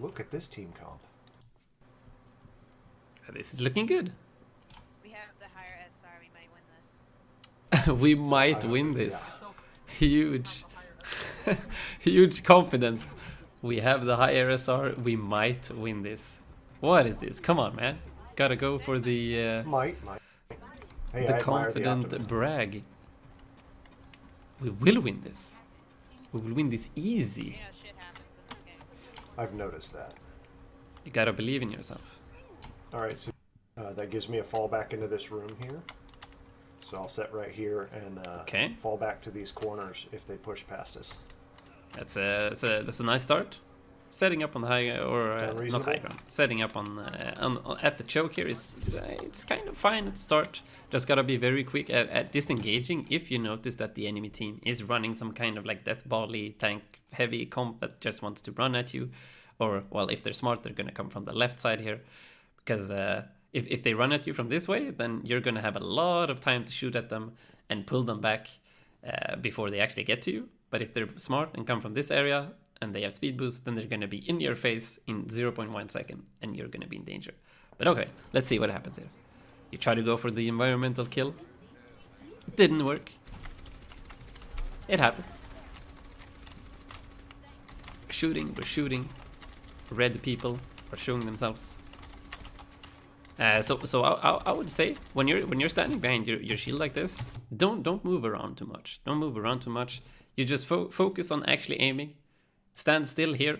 look at this team comp. This is looking good. We have the higher SR. We might win this. We might win this. Huge. Huge confidence. We have the higher SR. We might win this. What is this? Come on, man. Gotta go for the Might. Hey, the confident brag. We will win this. We will win this easy. You know, shit happens in this game. I've noticed that. You gotta believe in yourself. All right, so that gives me a fall back into this room here. So I'll set right here and fall back to these corners if they push past us. That's a nice start. Setting up on the high or not high ground. Setting up on at the choke here is it's kind of fine at the start. Just gotta be very quick at disengaging if you notice that the enemy team is running some kind of like death volley tank heavy comp that just wants to run at you, or well, if they're smart, they're gonna come from the left side here, because if they run at you from this way, then you're gonna have a lot of time to shoot at them and pull them back before they actually get to you. But if they're smart and come from this area and they have speed boost, then they're going to be in your face in 0.1 second and you're going to be in danger. But okay, let's see what happens here. You try to go for the environmental kill. It didn't work. It happens. We're shooting. Red people are showing themselves. So I would say when you're standing behind your shield like this, don't move around too much. Don't move around too much. You just focus on actually aiming. Stand still here.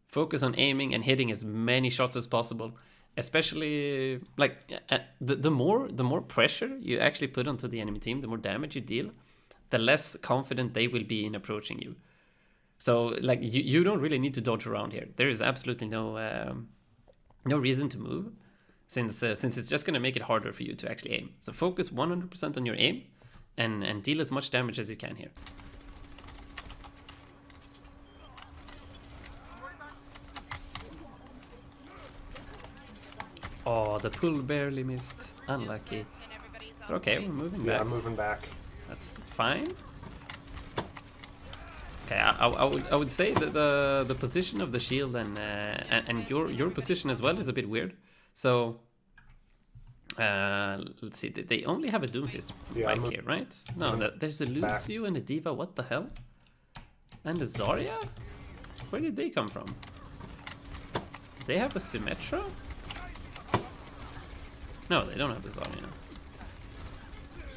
Focus on aiming and hitting as many shots as possible. Especially like the more pressure you actually put onto the enemy team, the more damage you deal, the less confident they will be in approaching you. So like you don't really need to dodge around here. There is absolutely no reason to move, since it's just going to make it harder for you to actually aim. So focus 100% on your aim and deal as much damage as you can here. Oh, the pull barely missed. Unlucky. But okay, we're moving back. Yeah, I'm moving back. That's fine. Okay, I would say that the position of the shield and your position as well is a bit weird. So let's see. They only have a Doomfist right here, right? No, there's a Lucio and a Diva. What the hell? And a Zarya? Where did they come from? Do they have a Symmetra? No, they don't have the Zarya.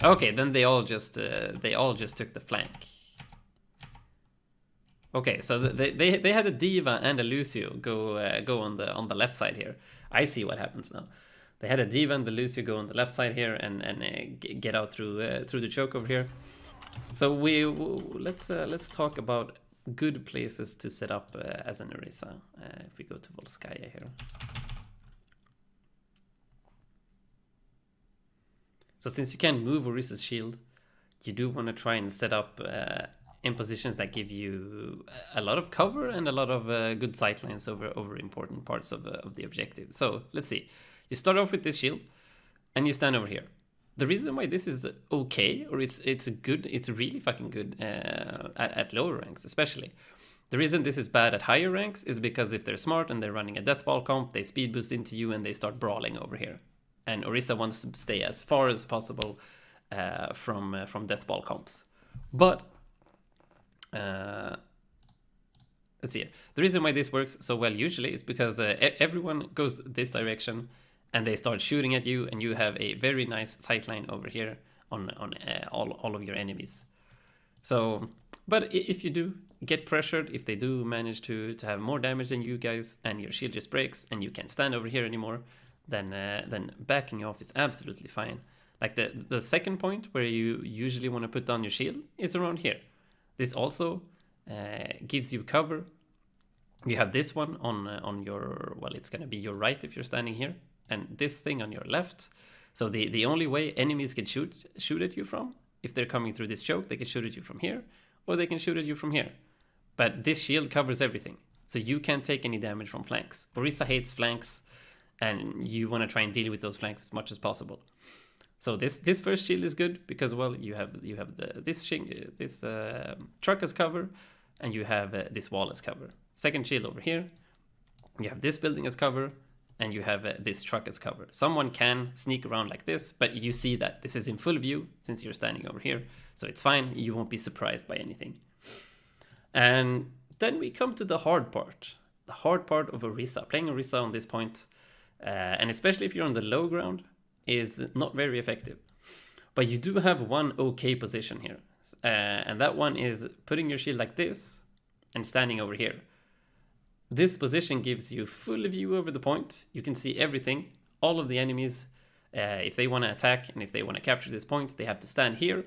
Okay, then they all just took the flank. Okay, so they had a Diva and a Lucio go on the left side here. I see what happens now. They had a Diva and the Lucio go on the left side here and get out through the choke over here. So let's talk about good places to set up as an Orisa. If we go to Volskaya here. So since you can't move Orisa's shield, you do want to try and set up in positions that give you a lot of cover and a lot of good sightlines over important parts of the objective. So let's see. You start off with this shield and you stand over here. The reason why this is okay, or it's good, it's really fucking good at lower ranks especially. The reason this is bad at higher ranks is because if they're smart and they're running a death ball comp, they speed boost into you and they start brawling over here. And Orisa wants to stay as far as possible from death ball comps. But let's see here. The reason why this works so well usually is because everyone goes this direction and they start shooting at you, and you have a very nice sightline over here on all of your enemies. So, but if you do get pressured, if they do manage to have more damage than you guys, and your shield just breaks and you can't stand over here anymore, then backing off is absolutely fine. Like the second point where you usually want to put down your shield is around here. This also gives you cover. You have this one on your, well, it's going to be your right if you're standing here, and this thing on your left. So the only way enemies can shoot at you from, if they're coming through this choke, they can shoot at you from here, or they can shoot at you from here. But this shield covers everything, so you can't take any damage from flanks. Orisa hates flanks, and you want to try and deal with those flanks as much as possible. So this first shield is good because, well, you have this truck as cover, and you have this wall as cover. Second shield over here You have this building as cover, and you have this truck as cover. Someone can sneak around like this, but you see that this is in full view since you're standing over here. So it's fine, you won't be surprised by anything. And then we come to the hard part. The hard part of Orisa. Playing Orisa on this point, and especially if you're on the low ground, is not very effective. But you do have one okay position here. And that one is putting your shield like this and standing over here. This position gives you full view over the point. You can see everything, all of the enemies. If they want to attack and if they want to capture this point, they have to stand here.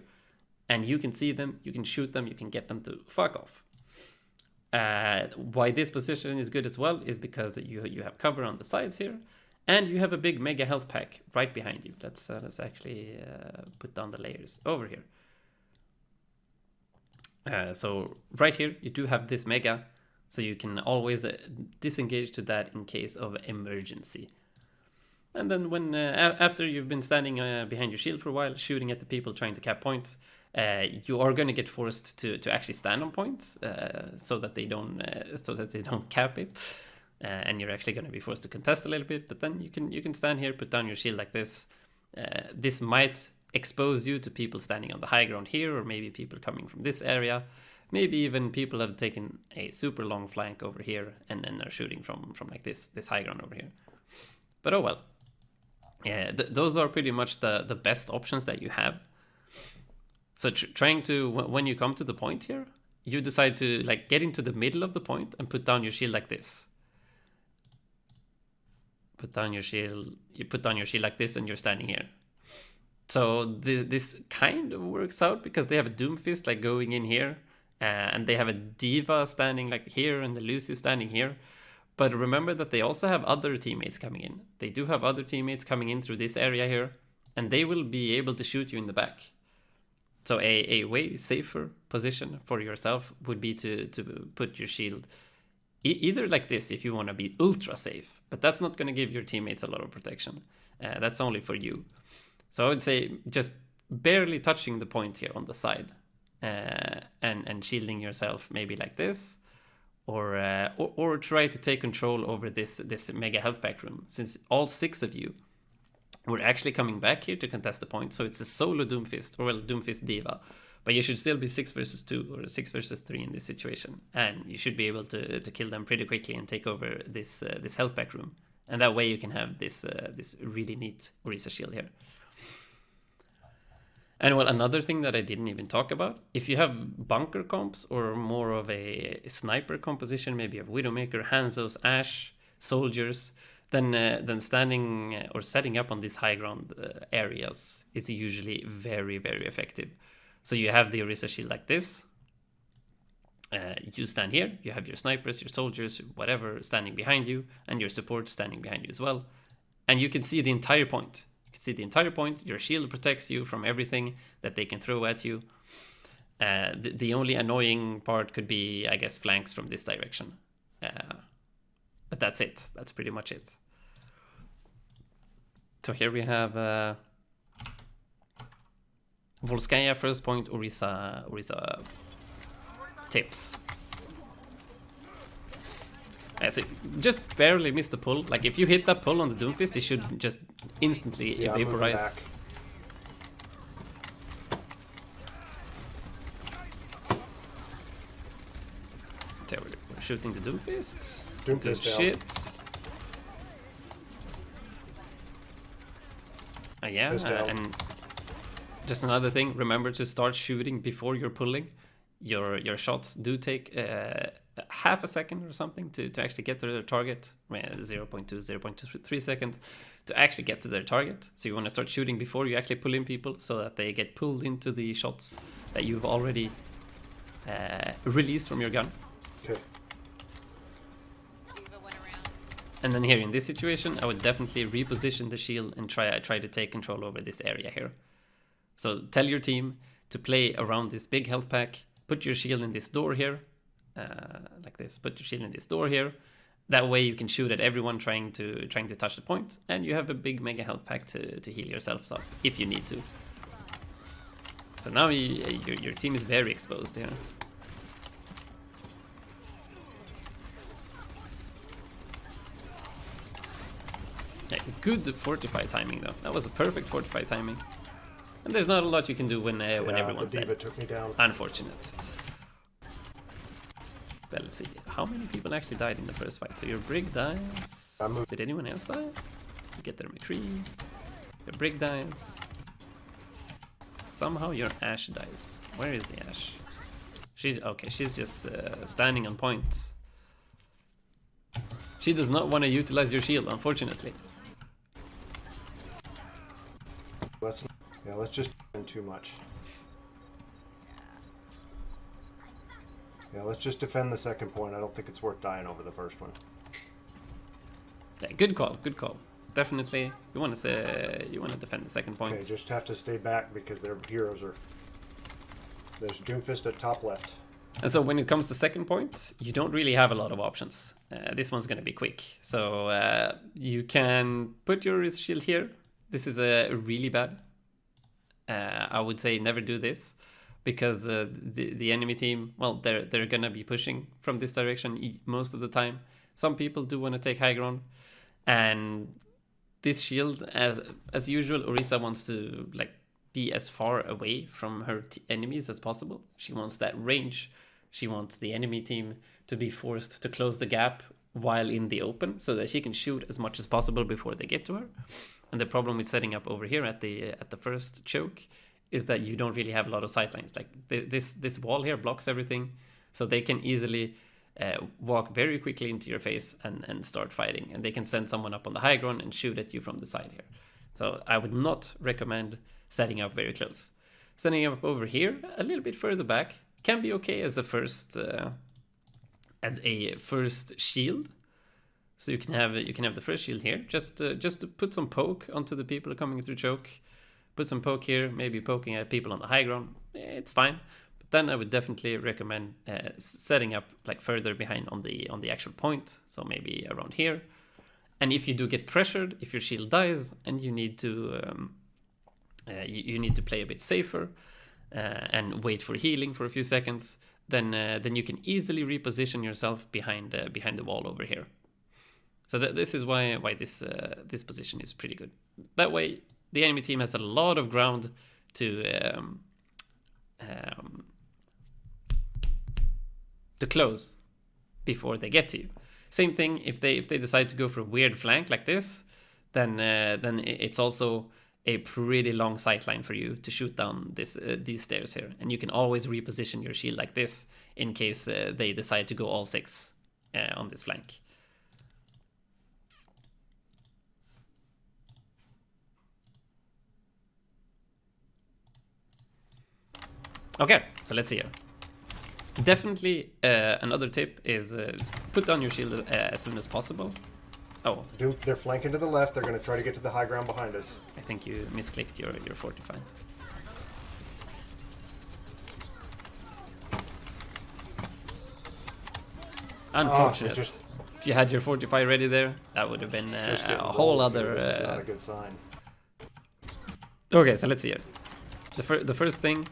And you can see them, you can shoot them, you can get them to fuck off. Why this position is good as well is because you have cover on the sides here. And you have a big mega health pack right behind you. Let's actually put down the layers over here. So right here, you do have this mega. So you can always disengage to that in case of emergency. And then when after you've been standing behind your shield for a while, shooting at the people trying to cap points, you are going to get forced to actually stand on points so that they don't cap it. And you're actually going to be forced to contest a little bit, but then you can stand here, put down your shield like this. This might expose you to people standing on the high ground here, or maybe people coming from this area. Maybe even people have taken a super long flank over here and then are shooting from like this high ground over here. But oh well. Yeah, those are pretty much the best options that you have. So trying to, when you come to the point here, you decide to like get into the middle of the point and put down your shield like this. Put down your shield, you put down your shield like this and you're standing here. So this kind of works out because they have a Doomfist like going in here, and they have a Diva standing like here and the Lucius standing here. But remember that they also have other teammates coming in. They do have other teammates coming in through this area here, and they will be able to shoot you in the back. So a way safer position for yourself would be to put your shield either like this if you want to be ultra safe, but that's not going to give your teammates a lot of protection. That's only for you. So I would say just barely touching the point here on the side, and shielding yourself maybe like this, or try to take control over this mega health pack room, since all 6 of you were actually coming back here to contest the point. So it's a solo Doomfist, or well, Doomfist Diva, but you should still be 6 versus 2 or 6 versus 3 in this situation, and you should be able to kill them pretty quickly and take over this health pack room, and that way you can have this really neat Orisa shield here. And well, another thing that I didn't even talk about, if you have bunker comps or more of a sniper composition, maybe of Widowmaker, Hanzos, Ash, soldiers, then standing or setting up on these high ground areas is usually very, very effective. So you have the Orisa shield like this. You stand here, you have your snipers, your soldiers, whatever standing behind you, and your support standing behind you as well. And you can see the entire point. You can see the entire point. Your shield protects you from everything that they can throw at you. The only annoying part could be, I guess, flanks from this direction. But that's it. That's pretty much it. So here we have Volskaya first point, Orisa tips. So just barely missed the pull. Like if you hit that pull on the Doomfist, it should just instantly evaporize. Okay, we're shooting the Doomfist. Good shit. Yeah, and just another thing, remember to start shooting before you're pulling. Your shots do take half a second or something to actually get to their target. 0.2, 0.3 seconds to actually get to their target. So you want to start shooting before you actually pull in people, so that they get pulled into the shots that you've already released from your gun. Okay. And then here in this situation, I would definitely reposition the shield and try to take control over this area here. So tell your team to play around this big health pack. Put your shield in this door here, like this. Put your shield in this door here. That way you can shoot at everyone trying to touch the point, and you have a big mega health pack to heal yourselves up if you need to. So now your team is very exposed here. Yeah, good fortify timing though. That was a perfect fortify timing. And there's not a lot you can do when everyone's the diva dead. took me down. Unfortunate. But let's see, how many people actually died in the first fight? So your Brig dies. Did anyone else die? You get their McCree. Your Brig dies. Somehow your Ash dies. Where is the Ash? She's okay. She's just standing on point. She does not want to utilize your shield, unfortunately. Let's just defend too much. Yeah, let's just defend the second point. I don't think it's worth dying over the first one. Yeah, good call. Good call. Definitely, you want to defend the second point. Okay, just have to stay back because their heroes are. There's Doomfist at top left. And so when it comes to second point, you don't really have a lot of options. This one's going to be quick. So you can put your Orisa shield here. This is really bad. I would say never do this because the enemy team, well, they're going to be pushing from this direction most of the time. Some people do want to take high ground. And this shield, as usual, Orisa wants to like be as far away from her enemies as possible. She wants that range. She wants the enemy team to be forced to close the gap while in the open so that she can shoot as much as possible before they get to her. And the problem with setting up over here at the first choke is that you don't really have a lot of sightlines. Like this wall here blocks everything, so they can easily walk very quickly into your face and start fighting. And they can send someone up on the high ground and shoot at you from the side here. So I would not recommend setting up very close. Setting up over here, a little bit further back, can be okay as a first shield. So you can have the first shield here, just to put some poke onto the people coming through choke. Put some poke here, maybe poking at people on the high ground. It's fine. But then I would definitely recommend setting up like further behind on the actual point. So maybe around here. And if you do get pressured, if your shield dies and you need to you need to play a bit safer and wait for healing for a few seconds, then you can easily reposition yourself behind the wall over here. So this is why this position is pretty good. That way, the enemy team has a lot of ground to close before they get to you. Same thing if they decide to go for a weird flank like this, then it's also a pretty long sightline for you to shoot down these stairs here, and you can always reposition your shield like this in case they decide to go all six on this flank. Okay, so let's see here. Definitely another tip is put down your shield as soon as possible. Oh. They're flanking to the left. They're going to try to get to the high ground behind us. I think you misclicked your fortify. Unfortunate. If you had your fortify ready there, that would have been a whole other... This is not a good sign. Okay, so let's see here. The first thing...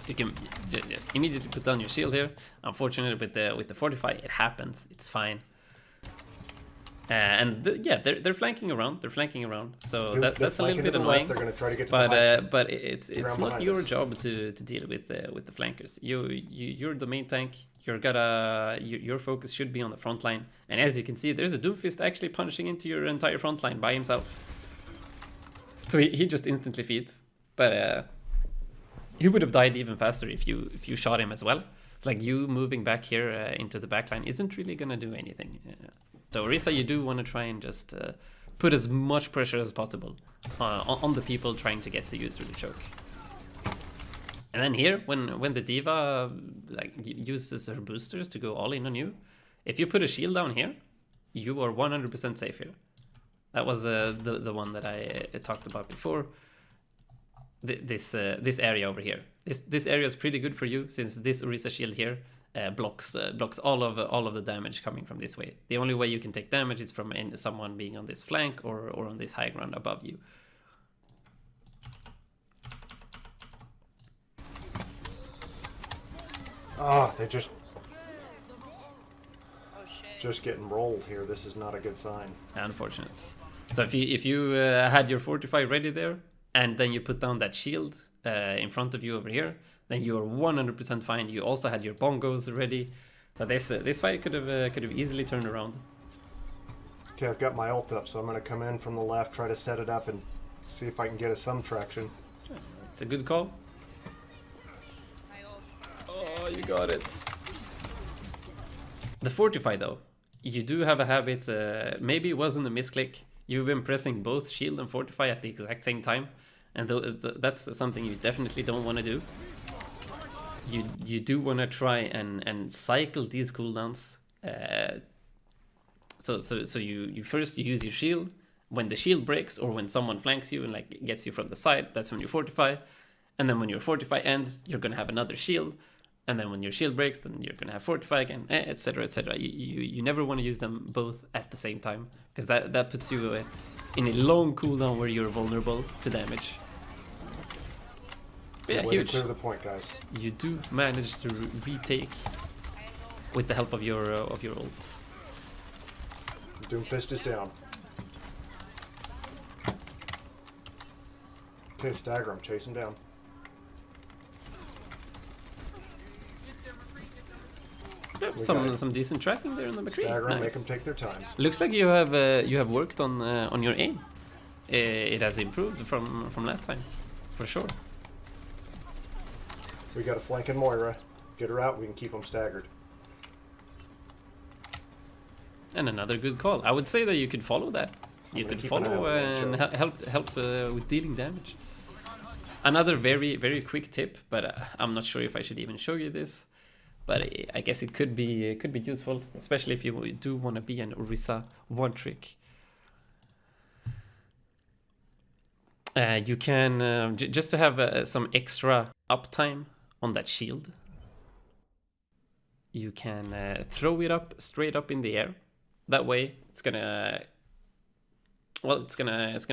You can just immediately put down your shield here. Unfortunately, with the fortify, it happens. It's fine. They're flanking around. They're flanking around. So that's a little bit annoying. They're going to try to get to but it's not your job to deal with the flankers. You're the main tank. Your focus should be on the front line. And as you can see, there's a Doomfist actually punching into your entire front line by himself. So he just instantly feeds. But he would have died even faster if you shot him as well. It's like you moving back here into the backline isn't really gonna do anything. So Orisa, you do want to try and just put as much pressure as possible on the people trying to get to you through the choke. And then here, when the diva like uses her boosters to go all in on you, if you put a shield down here, you are 100% safe here. That was the one that I talked about before. This area over here. This area is pretty good for you since this Orisa shield here blocks all of the damage coming from this way. The only way you can take damage is from someone being on this flank or on this high ground above you. Oh, they just... Oh just getting rolled here. This is not a good sign. Unfortunate. So if you had your fortify ready there, and then you put down that shield in front of you over here, then you are 100% fine. You also had your bongos ready. So this fight could have easily turned around. Okay, I've got my ult up, so I'm going to come in from the left, try to set it up, and see if I can get us some traction. It's a good call. Oh, you got it. The fortify though, you do have a habit, maybe it wasn't a misclick. You've been pressing both shield and fortify at the exact same time, and that's something you definitely don't want to do. You do want to try and cycle these cooldowns. So you first use your shield. When the shield breaks or when someone flanks you and like gets you from the side, that's when you fortify. And then when your fortify ends, you're gonna have another shield. And then when your shield breaks, then you're gonna have fortify again, etc., etc. You never want to use them both at the same time, because that puts you in a long cooldown where you're vulnerable to damage. But yeah, Way huge. to clear the point, guys. You do manage to retake with the help of your ult. Doomfist is down. Okay, stagger him, chase him down. Yep, some decent tracking there in the McCree. Stagger him, Nice. make them take their time. Looks like you have worked on your aim. It has improved from last time, for sure. We got a flanking Moira. Get her out, we can keep them staggered. And another good call. I would say that you could follow that. You could follow and help with dealing damage. Another very quick tip, but I'm not sure if I should even show you this. But I guess it could be useful, especially if you do want to be an Orisa one trick. You can just to have some extra uptime on that shield. You can throw it up straight up in the air. That way, it's gonna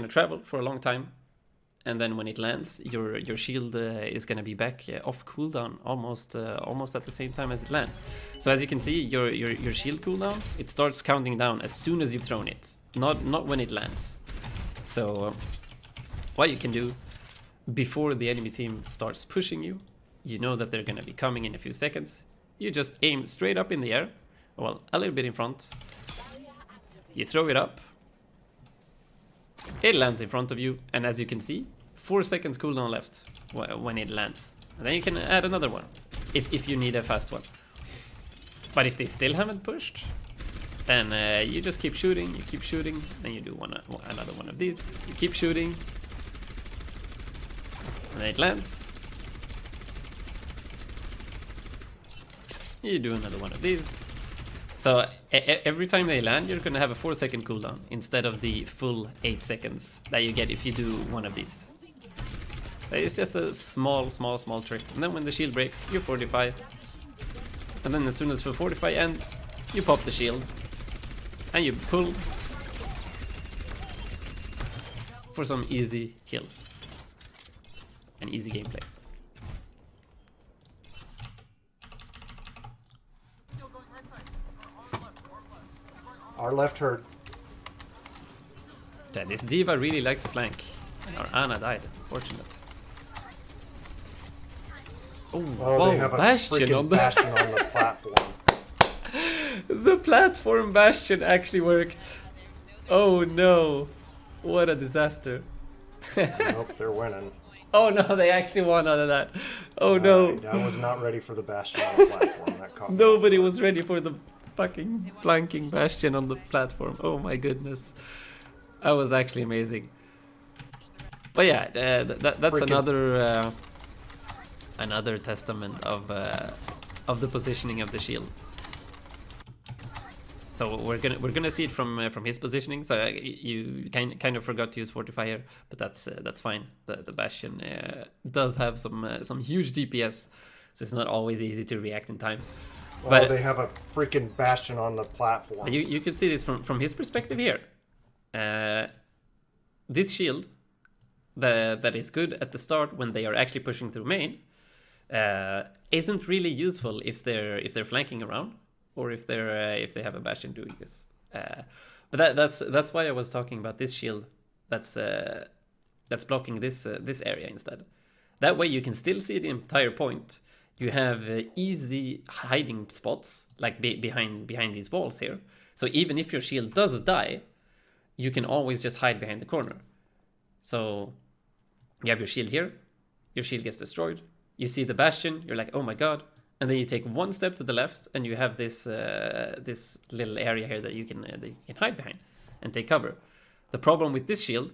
travel for a long time, and then when it lands, your shield is gonna be back off cooldown almost at the same time as it lands. So as you can see, your shield cooldown, it starts counting down as soon as you've thrown it, not when it lands. So what you can do before the enemy team starts pushing you, you know that they're gonna be coming in a few seconds. You just aim straight up in the air, well, a little bit in front. You throw it up, it lands in front of you, and as you can see, 4 seconds cooldown left when it lands. And then you can add another one, if you need a fast one. But if they still haven't pushed, then you just keep shooting, then you do another one of these, you keep shooting, and then it lands. You do another one of these. So every time they land, you're gonna have a 4-second cooldown instead of the full 8 seconds that you get if you do one of these. It's just a small trick. And then when the shield breaks, you fortify. And then as soon as the fortify ends, you pop the shield. And you pull for some easy kills. And easy gameplay. Our left hurt. Yeah, this diva really likes to flank. Our Ana died, fortunate. Oh, whoa, they have a bastion on the bastion on the platform. The platform bastion actually worked. Oh no, what a disaster. Nope, they're winning. Oh no, they actually won out of that. Oh no. I was not ready for the bastion on the platform. That caught me Nobody off guard. was ready for the fucking flanking bastion on the platform. Oh my goodness. That was actually amazing. But yeah, that's Freaking another testament of the positioning of the shield. So we're gonna see it from his positioning. So you kind of forgot to use fortify here, but that's fine. The bastion does have some huge DPS, so it's not always easy to react in time. Well, But they have a freaking bastion on the platform. you can see this from his perspective here. This shield that is good at the start when they are actually pushing through main isn't really useful if they're flanking around. or if they have a Bastion doing this. But that's why I was talking about this shield that's blocking this area instead. That way you can still see the entire point. You have easy hiding spots like behind these walls here. So even if your shield does die, you can always just hide behind the corner. So you have your shield here, your shield gets destroyed, you see the Bastion, you're like, oh my god, and then you take one step to the left and you have this this little area here that you can hide behind and take cover. The problem with this shield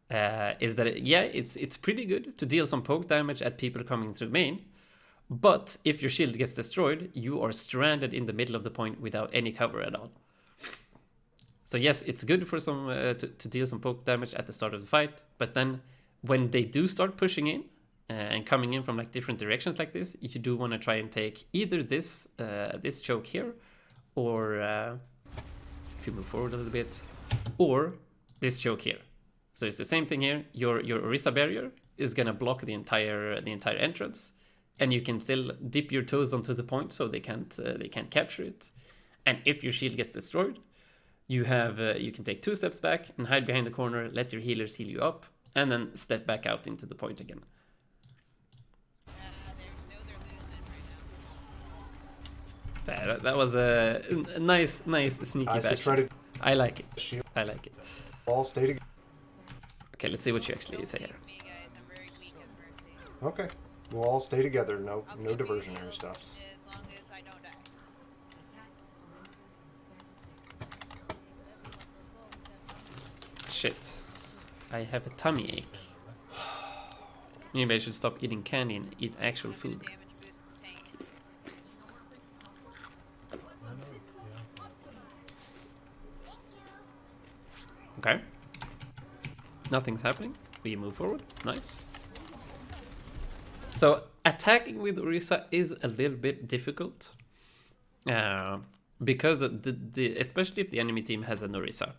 is that it's pretty good to deal some poke damage at people coming through main, but if your shield gets destroyed, you are stranded in the middle of the point without any cover at all. So yes, it's good for some to deal some poke damage at the start of the fight, but then when they do start pushing in and coming in from like different directions like this, you do want to try and take either this this choke here, or if you move forward a little bit, or this choke here. So it's the same thing here. Your Orisa barrier is gonna block the entire entrance, and you can still dip your toes onto the point so they can't capture it. And if your shield gets destroyed, you have you can take 2 steps back and hide behind the corner, let your healers heal you up, and then step back out into the point again. That was a nice sneaky bash. I like it. I like it. All stay together. Okay, let's see what you actually say here. Okay, we'll all stay together. No diversionary stuff. As long as I don't die. Shit. I have a tummy ache. Maybe I should stop eating candy and eat actual food. Damage boost tanks. Okay. Nothing's happening. We move forward. Nice. So attacking with Orisa is a little bit difficult. Because especially if the enemy team has an Orisa.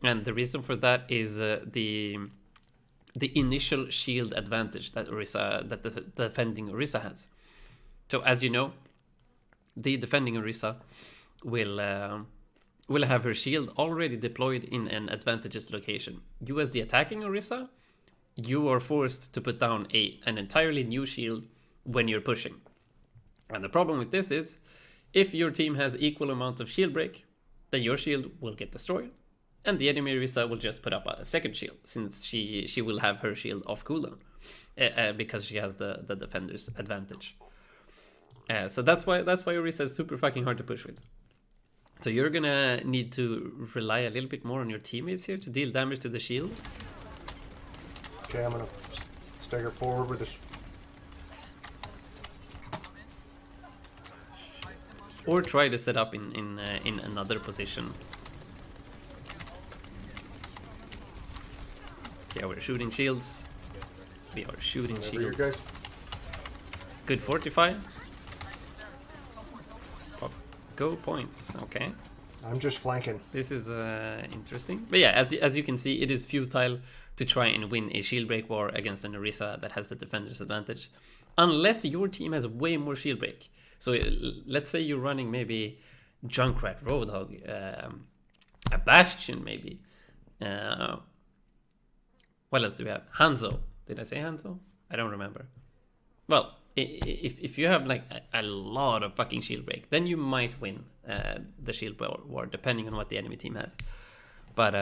And the reason for that is the initial shield advantage that the defending Orisa has. So as you know, the defending Orisa will have her shield already deployed in an advantageous location. You as the attacking Orisa, you are forced to put down an entirely new shield when you're pushing. And the problem with this is, if your team has equal amount of shield break, then your shield will get destroyed, and the enemy Orisa will just put up a second shield, since she will have her shield off cooldown, because she has the defender's advantage. So that's why Orisa is super fucking hard to push with. So you're gonna need to rely a little bit more on your teammates here to deal damage to the shield. Okay, I'm gonna stagger forward with this. Or try to set up in another position. Okay, we're shooting shields. We are shooting shields. Guys. Good fortify. Go points. Okay. I'm just flanking. This is interesting. But yeah, as you can see, it is futile to try and win a shield break war against an Orisa that has the defender's advantage, unless your team has way more shield break. So let's say you're running maybe Junkrat, Roadhog, a Bastion maybe. What else do we have? Hanzo. Did I say Hanzo? I don't remember. Well, if you have like a lot of fucking shield break, then you might win the shield war, depending on what the enemy team has. But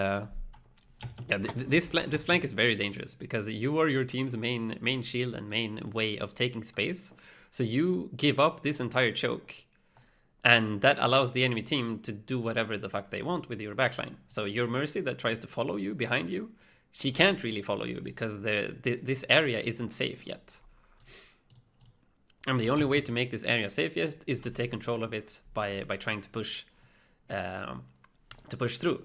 yeah, this flank is very dangerous because you are your team's main shield and main way of taking space. So you give up this entire choke, and that allows the enemy team to do whatever the fuck they want with your backline. So your Mercy that tries to follow you behind you, she can't really follow you because this area isn't safe yet. And the only way to make this area safest is to take control of it by trying to push through.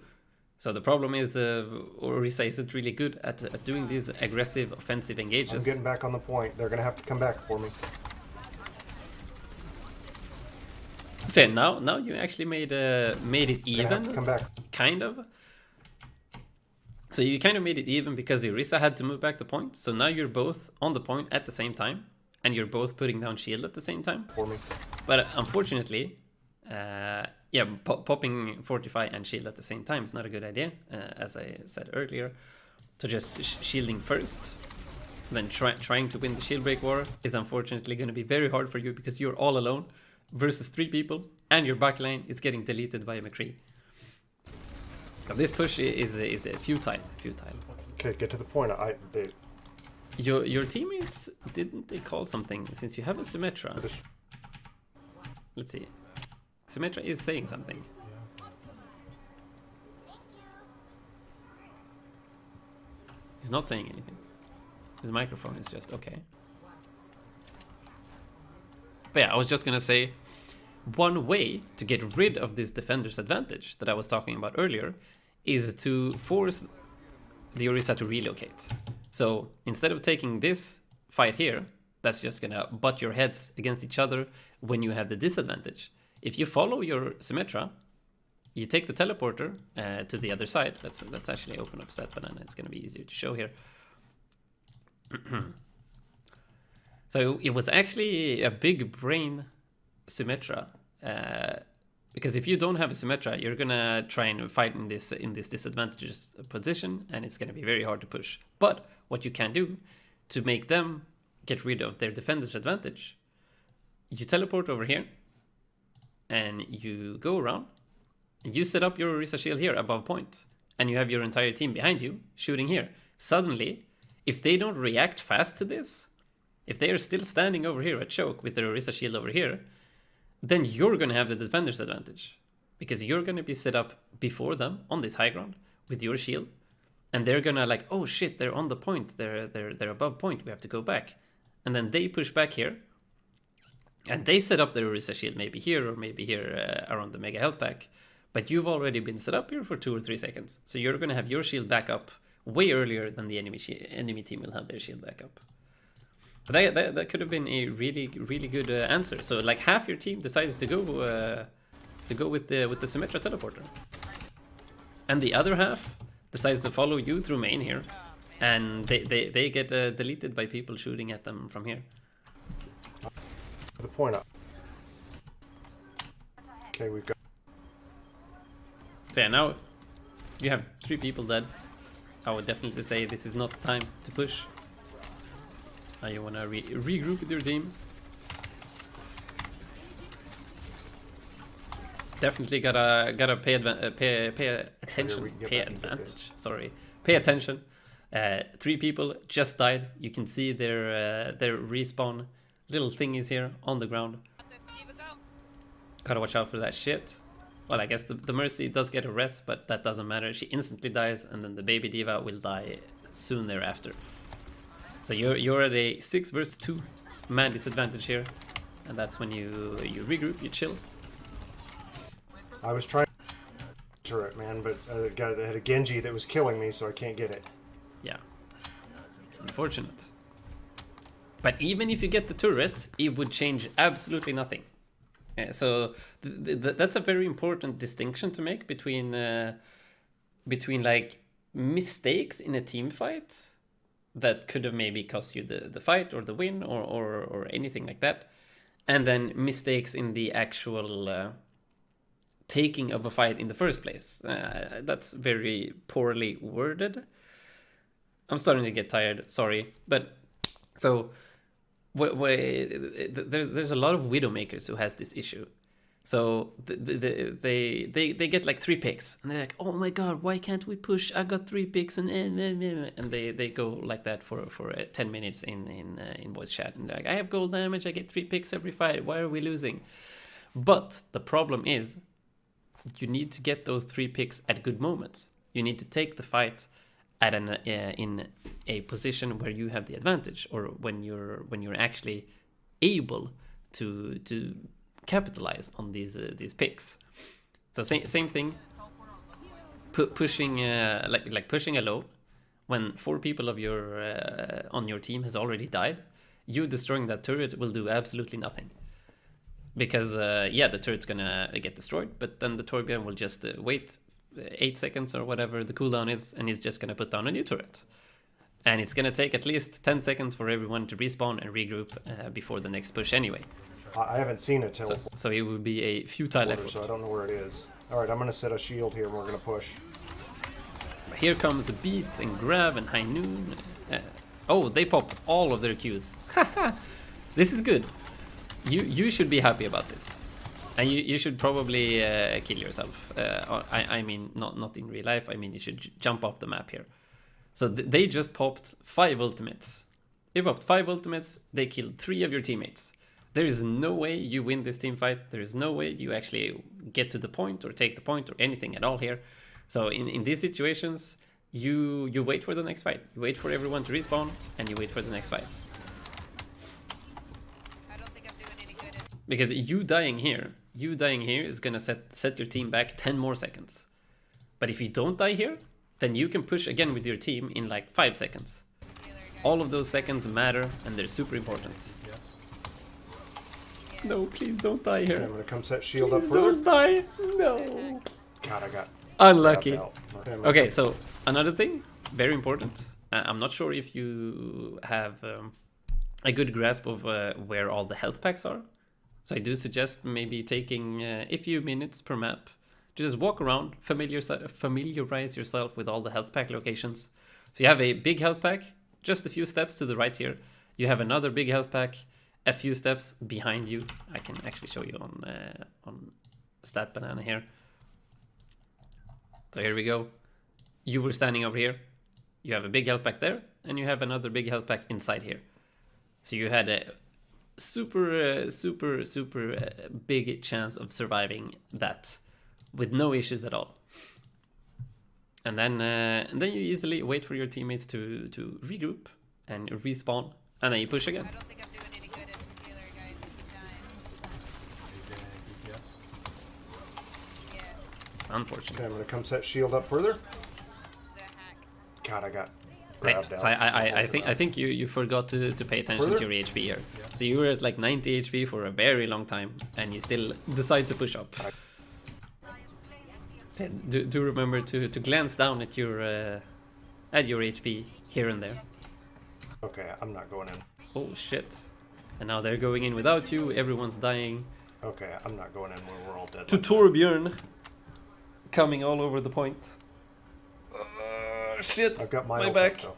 So the problem is Orisa isn't really good at doing these aggressive offensive engages. I'm getting back on the point. They're gonna have to come back for me. So now you actually made it even. Come back. Kind of. So you kind of made it even because the Orisa had to move back the point. So now you're both on the point at the same time, and you're both putting down shield at the same time. For me. But unfortunately, Yeah, popping Fortify and Shield at the same time is not a good idea, as I said earlier. So just shielding first, then trying to win the shield break war is unfortunately going to be very hard for you because you're all alone versus 3 people, and your backline is getting deleted by a McCree. Now this push is futile. Okay, get to the point. Your teammates, didn't they call something? Since you have a Symmetra. Let's see. Symmetra is saying something. He's not saying anything. His microphone is just okay. But yeah, I was just gonna say, one way to get rid of this defender's advantage that I was talking about earlier is to force the Orisa to relocate. So instead of taking this fight here, that's just gonna butt your heads against each other when you have the disadvantage. If you follow your Symmetra, you take the teleporter to the other side. Let's actually open up Set Banana. It's gonna be easier to show here. So it was actually a big brain Symmetra, because if you don't have a Symmetra, you're gonna try and fight in this disadvantageous position, and it's gonna be very hard to push. But what you can do to make them get rid of their defender's advantage, you teleport over here, and you go around. You set up your Orisa shield here above point, and you have your entire team behind you shooting here. Suddenly, if they don't react fast to this, if they are still standing over here at choke with their Orisa shield over here, then you're going to have the defender's advantage, because you're going to be set up before them on this high ground with your shield, and they're going to like, oh shit, they're on the point, they're above point, we have to go back. And then they push back here, and they set up their Orisa shield maybe here or maybe here around the mega health pack, but you've already been set up here for 2 or 3 seconds, so you're going to have your shield back up way earlier than the enemy team will have their shield back up. But that could have been a really good answer. So like half your team decides to go with the Symmetra teleporter, and the other half decides to follow you through main here, and they get deleted by people shooting at them from here. The point up. Okay, we've got. So yeah, now you have 3 people dead. I would definitely say this is not the time to push. Now you want to regroup with your team. Definitely gotta pay attention. Pay attention. 3 people just died. You can see their respawn little thingies here on the ground. Gotta watch out for that shit. Well, I guess the Mercy does get a rest, but that doesn't matter. She instantly dies, and then the baby diva will die soon thereafter. So you're at a 6 versus 2 man disadvantage here, and that's when you regroup, you chill. I was trying to turret, man, but I had a Genji that was killing me, so I can't get it. Yeah, unfortunate. But even if you get the turret, it would change absolutely nothing. So that's a very important distinction to make between like mistakes in a team fight that could have maybe cost you the fight or the win or anything like that, and then mistakes in the actual taking of a fight in the first place. That's very poorly worded. I'm starting to get tired, sorry, but so there's a lot of Widowmakers who has this issue. So they get like 3 picks, and they're like, oh my god, why can't we push? I got 3 picks, and they go like that for 10 minutes in voice chat, and they're like, I have gold damage, I get 3 picks every fight, why are we losing? But the problem is, you need to get those 3 picks at good moments. You need to take the fight at in a position where you have the advantage, or when you're actually able to capitalize on these picks. So same thing. Pushing like pushing alone when 4 people of your on your team has already died. You destroying that turret will do absolutely nothing, because yeah, the turret's gonna get destroyed, but then the Torbjorn will just wait 8 seconds or whatever the cooldown is, and he's just gonna put down a new turret. And it's gonna take at least 10 seconds for everyone to respawn and regroup before the next push anyway. I haven't seen a teleport. So it would be a futile effort. So I don't know where it is. All right, I'm going to set a shield here and we're going to push. Here comes the beat and grab and high noon. Oh, they pop all of their Qs. This is good. You should be happy about this. And you should probably kill yourself. I mean, not in real life. I mean, you should jump off the map here. So they just popped 5 ultimates. They popped 5 ultimates. They killed 3 of your teammates. There is no way you win this team fight. There is no way you actually get to the point or take the point or anything at all here. So in these situations, you wait for the next fight. You wait for everyone to respawn and you wait for the next fight. I don't think I'm doing any good. Because you dying here is gonna set your team back 10 more seconds. But if you don't die here, then you can push again with your team in like 5 seconds. All of those seconds matter and they're super important. Yes. Yeah. No, please don't die here. Okay, I'm going to come set shield up Please further. don't die. No. God, I got unlucky. Okay, so another thing, very important. I'm not sure if you have a good grasp of where all the health packs are. So I do suggest maybe taking a few minutes per map. Just walk around, familiarize yourself with all the health pack locations. So you have a big health pack, just a few steps to the right here. You have another big health pack, a few steps behind you. I can actually show you on Stat Banana here. So here we go. You were standing over here. You have a big health pack there, and you have another big health pack inside here. So you had a super big chance of surviving that with no issues at all. And then you easily wait for your teammates to regroup and respawn, and then you push again. I don't think I'm doing any good as a healer, guys. I keep dying. Yeah. Unfortunately. Okay, I'm going to come set shield up further. Is that a hack? God, I got grabbed out. So I think you forgot to pay attention Further? to your HP here. So you were at like 90 HP for a very long time, and you still decide to push up. Do remember to glance down at your HP here and there. Okay, I'm not going in. Oh shit! And now they're going in without you. Everyone's dying. Okay, I'm not going in where we're all dead. To Torbjörn, coming all over the point. Shit! I've got my back. Though.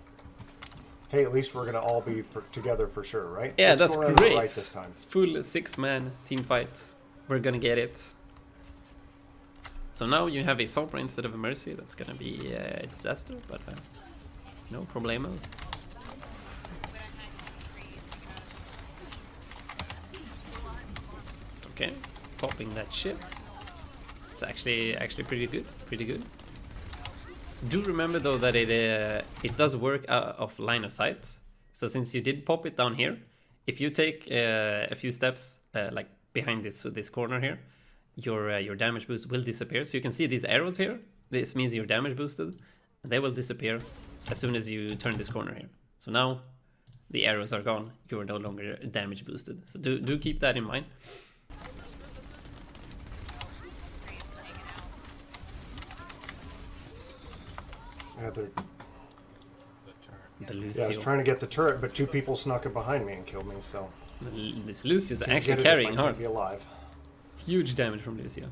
Hey, at least we're gonna all be together for sure, right? Yeah, Let's that's go around to the great. right this time. Full 6-man team fight. We're gonna get it. So now you have a Sombra instead of a Mercy. That's gonna be a disaster, but no problemos. Okay, popping that shit. It's actually pretty good. Do remember though that it does work off line of sight. So since you did pop it down here, if you take a few steps like behind this corner here, your damage boost will disappear. So you can see these arrows here. This means you're damage boosted. They will disappear as soon as you turn this corner here. So now the arrows are gone. You're no longer damage boosted. So do keep that in mind. Yeah, The Lucio. yeah, I was trying to get the turret, but 2 people snuck it behind me and killed me. So This Lucio's can't actually get it carrying if I can't hard. Be alive. Huge damage from Lucio.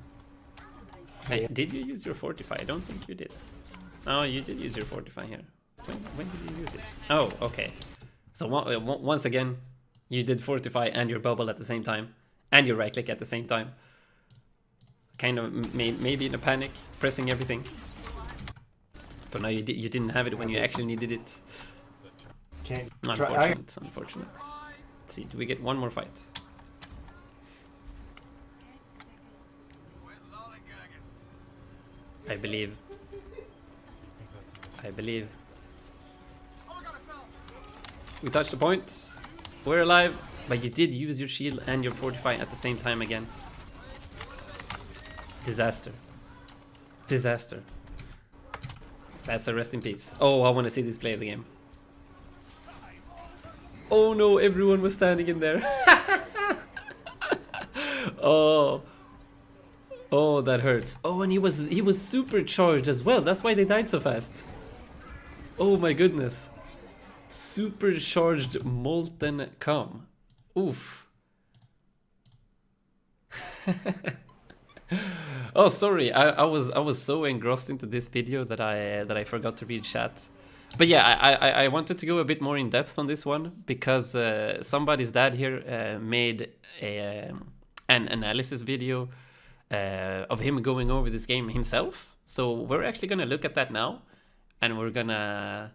Hey, did you use your Fortify? I don't think you did. Oh, you did use your Fortify here. When did you use it? Oh, okay. So once again, you did Fortify and your bubble at the same time, and your right click at the same time. Kind of maybe in a panic, pressing everything. So now you didn't have it when you actually needed it. Can't Unfortunate. Let's see, do we get one more fight? I believe. We touched the point. We're alive, but you did use your shield and your Fortify at the same time again. Disaster. That's a rest in peace. Oh, I want to see this play of the game. Oh no, everyone was standing in there. Oh, that hurts. Oh, and he was supercharged as well. That's why they died so fast. Oh my goodness. Supercharged molten calm. Oof. Oh, sorry. I was so engrossed into this video that I forgot to read chat. But yeah, I wanted to go a bit more in depth on this one because somebody's dad here made an analysis video of him going over this game himself. So we're actually gonna look at that now, and we're gonna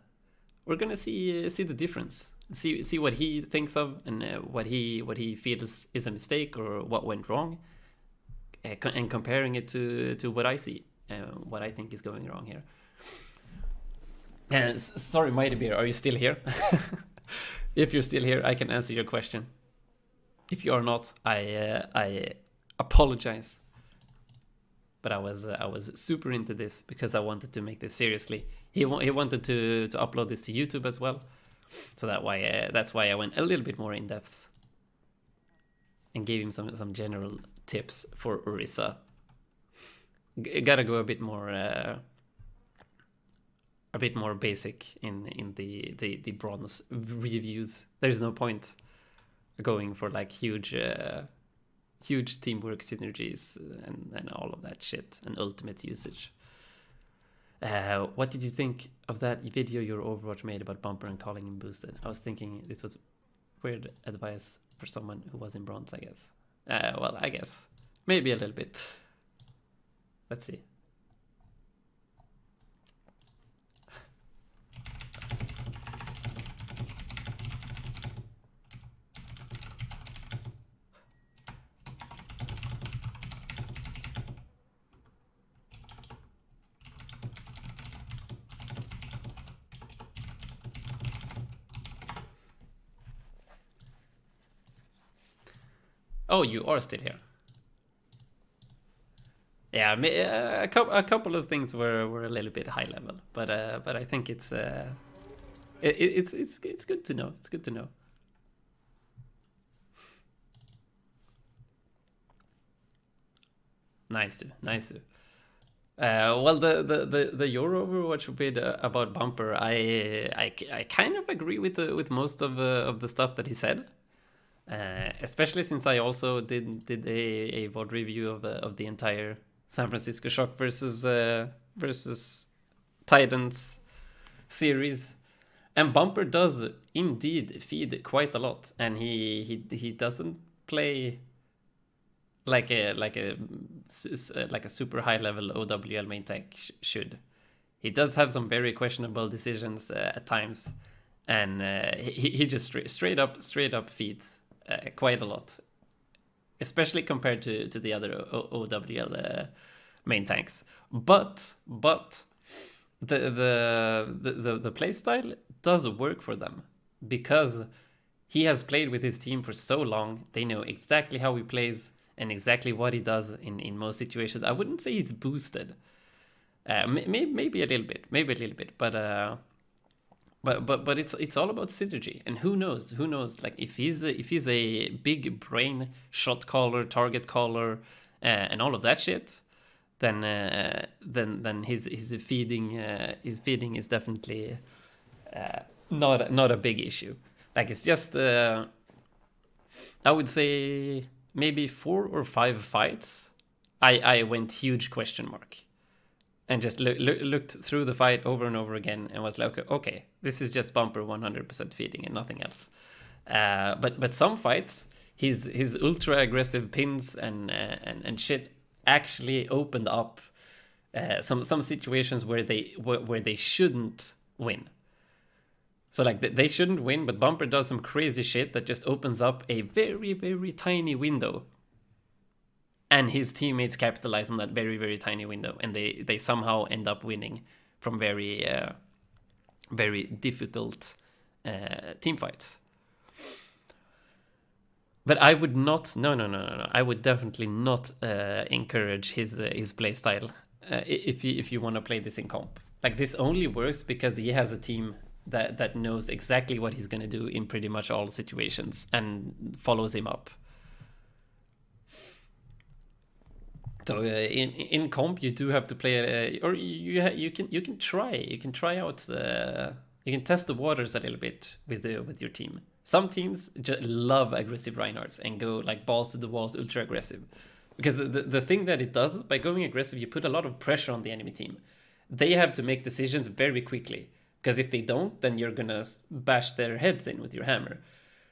see the difference, see what he thinks of, and what he feels is a mistake or what went wrong, and comparing it to what I see, what I think is going wrong here. And sorry, Mighty Bear, are you still here? If you're still here, I can answer your question. If you are not, I apologize. But I was super into this because I wanted to make this seriously. He wanted to upload this to YouTube as well, so that's why I went a little bit more in depth and gave him some general tips for Orisa. Gotta go a bit more basic in the bronze reviews. There's no point going for like huge teamwork synergies and all of that shit and ultimate usage. What did you think of that video your Overwatch made about Bumper and calling him boosted? I was thinking this was weird advice for someone who was in bronze, I guess. Well, I guess maybe a little bit. Let's see. Oh, you are still here. Yeah, a couple of things were a little bit high level, but I think it's good to know. It's good to know. Nice. Well, the your Overwatch bit about Bumper, I kind of agree with most of the stuff that he said. Especially since I also did a VOD review of the entire San Francisco Shock versus Titans series, and Bumper does indeed feed quite a lot, and he doesn't play like a super high level OWL main tank should. He does have some very questionable decisions at times, and he just straight up feeds quite a lot, especially compared to the other OWL main tanks. But the playstyle does work for them because he has played with his team for so long. They know exactly how he plays and exactly what he does in most situations. I wouldn't say he's boosted. Maybe a little bit, but it's all about synergy, and who knows? Like if he's a big brain shot caller, target caller, and all of that shit, then his feeding is definitely not a big issue. Like it's just I would say maybe 4 or 5 fights I went huge question mark. And just looked through the fight over and over again and was like, okay, this is just Bumper 100% feeding and nothing else. But some fights, his ultra aggressive pins and shit actually opened up some situations where they shouldn't win. So like they shouldn't win, but Bumper does some crazy shit that just opens up a very, very tiny window. And his teammates capitalize on that very, very tiny window, and they somehow end up winning from very, very difficult team fights. But I would not. No. I would definitely not encourage his play style if you want to play this in comp. Like this only works because he has a team that knows exactly what he's gonna do in pretty much all situations and follows him up. So in comp, you do have to play, or you can try out, you can test the waters a little bit with your team. Some teams just love aggressive Reinhardts and go like balls to the walls, ultra aggressive. Because the thing that it does, by going aggressive, you put a lot of pressure on the enemy team. They have to make decisions very quickly. Because if they don't, then you're going to bash their heads in with your hammer.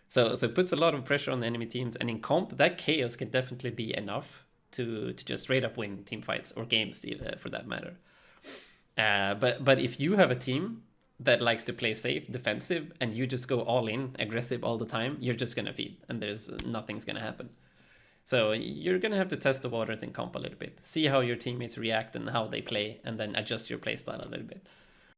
So it puts a lot of pressure on the enemy teams. And in comp, that chaos can definitely be enough to just straight up win team fights or games for that matter. But if you have a team that likes to play safe, defensive, and you just go all in, aggressive all the time, you're just going to feed. And nothing's going to happen. So you're going to have to test the waters in comp a little bit. See how your teammates react and how they play, and then adjust your play style a little bit.